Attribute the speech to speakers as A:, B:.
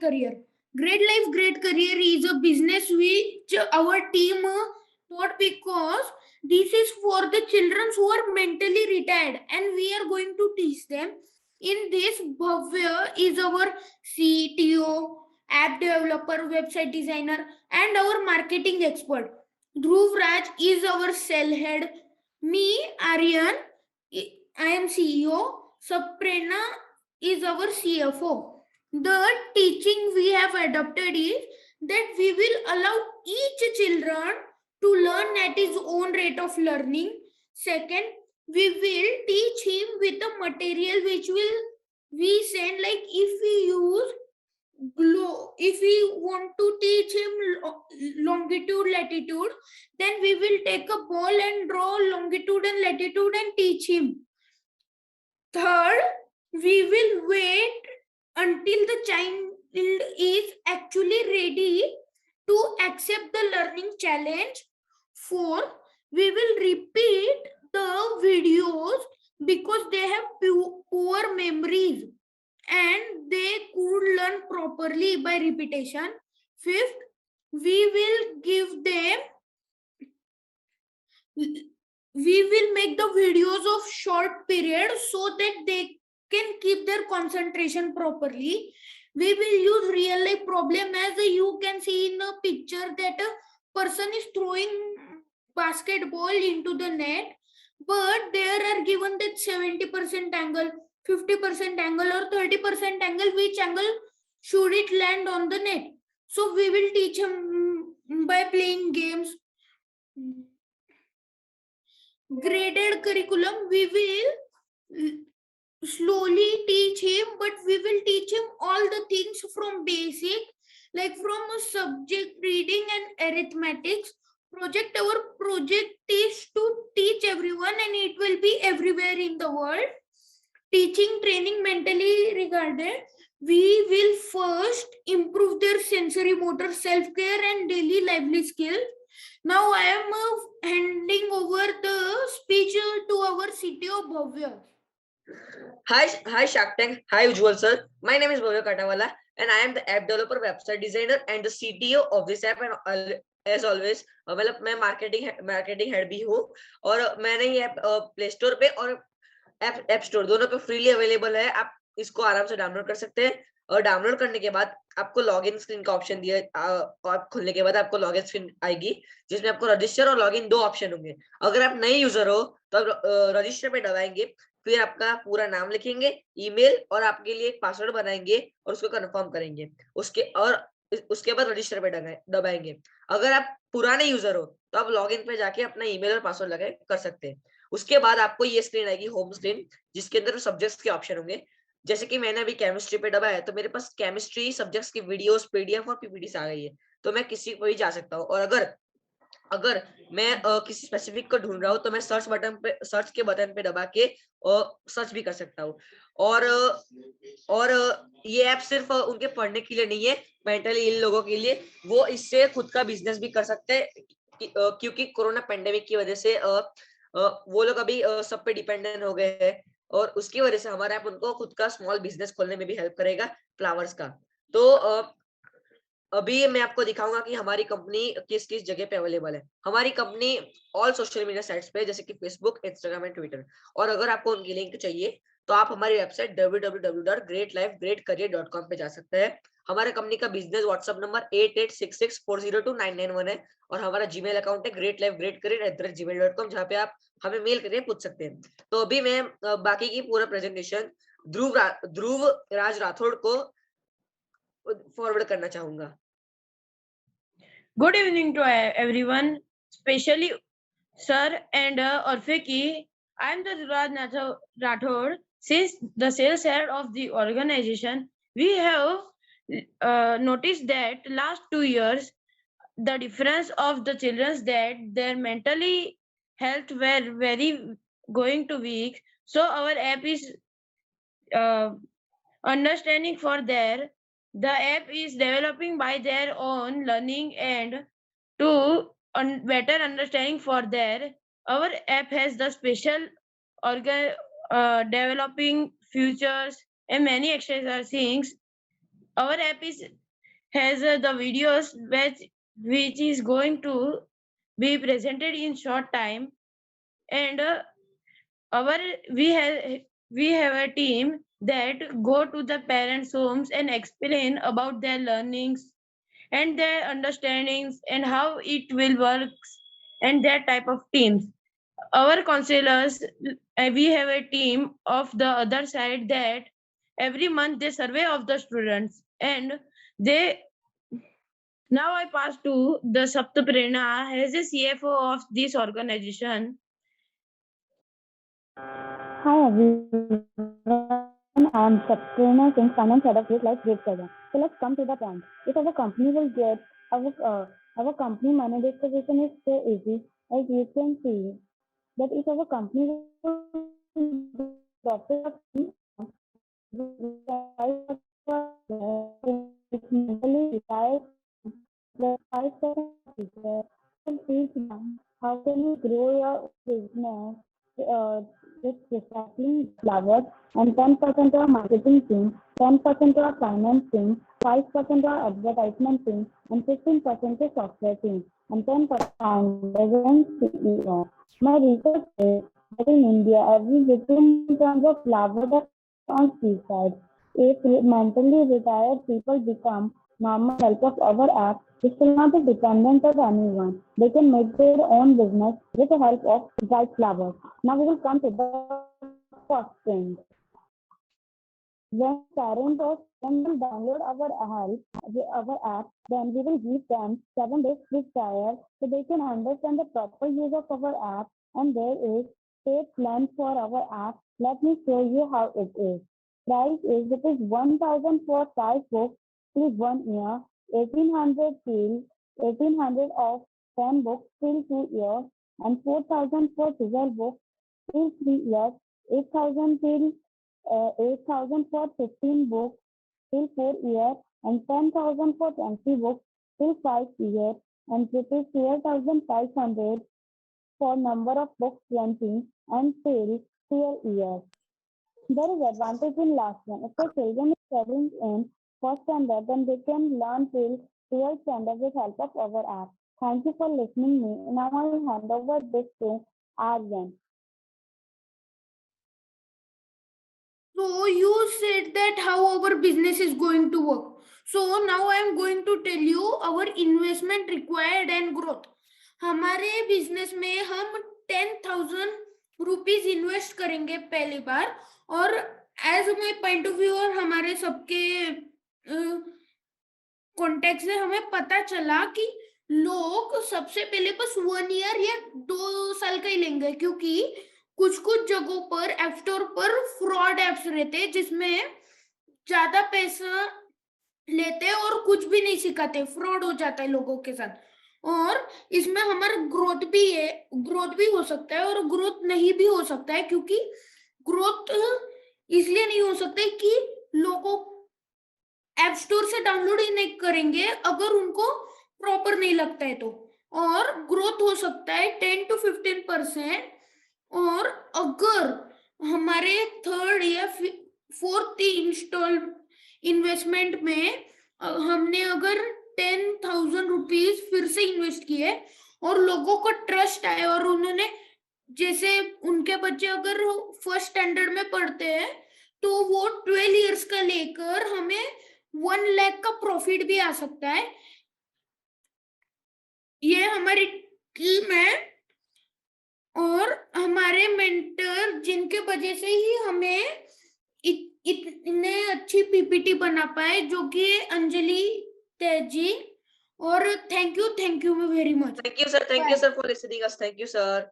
A: career. Great Life, Great Career is a business which our team thought because this is for the children who are mentally retired and we are going to teach them. In this, Bhavya is our CTO, app developer, website designer, and our marketing expert. Dhruv Raj is our cell head. Me, Aryan, I am CEO. Saprena is our CFO. The teaching we have adopted is that we will allow each children to learn at his own rate of learning. Second, we will teach him with the material which will we send, like if we use if we want to teach him longitude latitude, then we will take a ball and draw longitude and latitude and teach him. Third, we will wait until the child is actually ready to accept the learning challenge. Fourth, we will repeat the videos because they have poor memories and they could learn properly by repetition. Fifth, we will give them, we will make the videos of short period so that they can keep their concentration properly. We will use real life problem, as you can see in a picture that a person is throwing basketball into the net, but there are given that 70% angle, 50% angle or 30% angle, which angle should it land on the net. So we will teach him by playing games. Graded curriculum, we will slowly teach him, but we will teach him all the things from basic, like from a subject reading and arithmetics. Our project is to teach everyone and it will be everywhere in the world. Teaching training mentally regarded, we will first improve their sensory motor, self-care and daily lively skills. Now I am handing over the speech to our CTO Bhavya.
B: Hi Shark Tank. Hi Ujjwal sir. My name is Bhavya Katawala and I am the app developer, website designer and the CTO of this app. And as always, मतलब मैं marketing head भी हूँ और मैंने ये app play store पे और app store दोनों पे फ्रीली अवेलेबल है. आप इसको आराम से डाउनलोड कर सकते हैं और डाउनलोड करने के बाद आपको लॉगिन स्क्रीन का ऑप्शन दिया ऐप खुलने के बाद आपको लॉगिन स्क्रीन आएगी जिसमें आपको रजिस्टर और लॉगिन दो ऑप्शन होंगे. अगर आप नए यूजर हो तो आप रजिस्टर पे दबाएंगे, फिर आपका पूरा नाम लिखेंगे, ईमेल और आपके लिए एक पासवर्ड बनाएंगे और उसको कंफर्म करेंगे. उसके बाद रजिस्टर पे दबाएंगे. अगर आप पुराने यूजर हो तो आप लॉगिन पे जाके अपना ईमेल और पासवर्ड लगा कर सकते हैं. उसके बाद आपको ये स्क्रीन आएगी, होम स्क्रीन, जिसके अंदर सब्जेक्ट्स के ऑप्शन होंगे. जैसे कि मैंने अभी केमिस्ट्री पे दबाया तो मेरे पास केमिस्ट्री सब्जेक्ट्स की वीडियोस, पीडीएफ और पीपीटी आ गई है. तो मैं किसी को भी जा सकता हूँ. और अगर मैं किसी स्पेसिफिक को ढूंढ रहा हूँ तो मैं सर्च के बटन पे दबा के सर्च भी कर सकता हूँ. और ये ऐप सिर्फ उनके पढ़ने के लिए नहीं है, मेंटली इल लोगों के लिए. वो इससे खुद का बिजनेस भी कर सकते हैं क्योंकि कोरोना पेंडेमिक की वजह से वो लोग अभी सब पे डिपेंडेंट हो गए हैं और उसकी वजह से हमारा ऐप उनको खुद का स्मॉल बिजनेस खोलने में भी हेल्प करेगा, फ्लावर्स का. तो अभी मैं आपको दिखाऊंगा कि हमारी कंपनी किस किस जगह पे अवेलेबल है. हमारी company all social media sites पे जैसे कि फेसबुक, इंस्टाग्राम एंड ट्विटर. और अगर आपको उनकी लिंक चाहिए तो आप हमारी वेबसाइट www.greatlifegreatcareer.com पे जा सकते हैं. हमारे कंपनी का बिजनेस व्हाट्सएप नंबर 8866402991 है और हमारा जीमेल अकाउंट है greatlifegreatcareer@gmail.com, जहाँ पे आप हमें मेल करके पूछ सकते हैं. तो अभी मैं बाकी की पूरा प्रेजेंटेशन ध्रुव राज राठौड़ को फॉरवर्ड करना चाहूंगा.
C: Good evening to everyone, especially sir and Orfeki. I am the Raj Rathod. Since the sales head of the organization, we have noticed that last 2 years, the difference of the children that their mentally health were very going to weak. So our app is understanding for their. The app is developing by their own learning and to better understanding for their. Our app has the special developing features and many extra things our app has the videos which is going to be presented in short time, and our we have a team that go to the parents homes and explain about their learnings and their understandings and how it will work and their type of teams. Our counselors, we have a team of the other side that every month they survey of the students, and they now I pass to the Saptaprerna as a CFO of this organization.
D: Hi everyone, I am Sabrina Singh, Finance Head of Great Life Great Career. So let's come to the point. If our company will get our company monetization is so easy, as you can see that if our company will profit it's mentally retired the 5% teacher will teach them how can you grow your business with recycling flowers and 10% are marketing team, 10% are finance team, 5% are advertisement team, and 15% is software team, and 10% founders and CEO. My research is that in India, every victim terms of flower that on seaside. If mentally retired people become normal help of our app, they will not be dependent on anyone. They can make their own business with the help of dried flowers. Now we will come to the costing. When parents or students will download our app, then we will give them 7 days free trial so they can understand the proper use of our app. And there is paid plan for our app. Let me show you how it is. Price is it is 1,000 for 5 books till 1 year, 1,800 of 10 books till 2 years, and 4,000 for 12 books till 3 years, 8,000 till 8,000 for 15 books till 4 years, and 10,000 for 20 books till 5 years, and rupees 12,500 for number of books 20 and till 12 years. There is advantage in last one. If the children is studying in first standard, then they can learn till 12th standard with help of our app. Thank you for listening me. Now I will hand over this to Aryan.
A: So you said that how our business is going to work. So now I am going to tell you our investment required and growth. हमारे business में हम 10,000 rupees invest करेंगे पहली बार, और as my point of view और हमारे सबके कॉन्टेक्ट से हमें पता चला कि लोग सबसे पहले बस 1 ईयर या 2 साल का ही लेंगे, क्योंकि कुछ कुछ जगहों पर ऐप स्टोर पर फ्रॉड एप्स रहते हैं जिसमें ज्यादा पैसा लेते हैं और कुछ भी नहीं सिखाते, फ्रॉड हो जाता है लोगों के साथ। और इसमें हमारा ग्रोथ भी हो सकता है और ग्रोथ नहीं भी हो सकता है, क्योंकि ग्रोथ इसलिए नहीं हो सकता है कि लोगों ऐप स्टोर से डाउनलोड ही नहीं करेंगे अगर उनको प्रॉपर नहीं लगता है तो, और ग्रोथ हो सकता है 10 to 15%। और अगर हमारे 3rd या 4th इंस्टॉल इन्वेस्टमेंट में हमने अगर 10,000 रुपीज फिर से इन्वेस्ट किए और लोगों को ट्रस्ट आए और उन्होंने, जैसे उनके बच्चे अगर फर्स्ट स्टैंडर्ड में पढ़ते हैं तो वो 12 इयर्स का लेकर हमें 1 लाख का प्रॉफिट भी आ सकता है। ये हमारी टीम है और हमारे मेंटर जिनके वजह से ही हमें इतने अच्छी पीपीटी बना पाए, जो कि अंजलि तेजी। और thank you very much.
B: Thank you, sir. Thank you, sir, for listening us. Thank you, sir.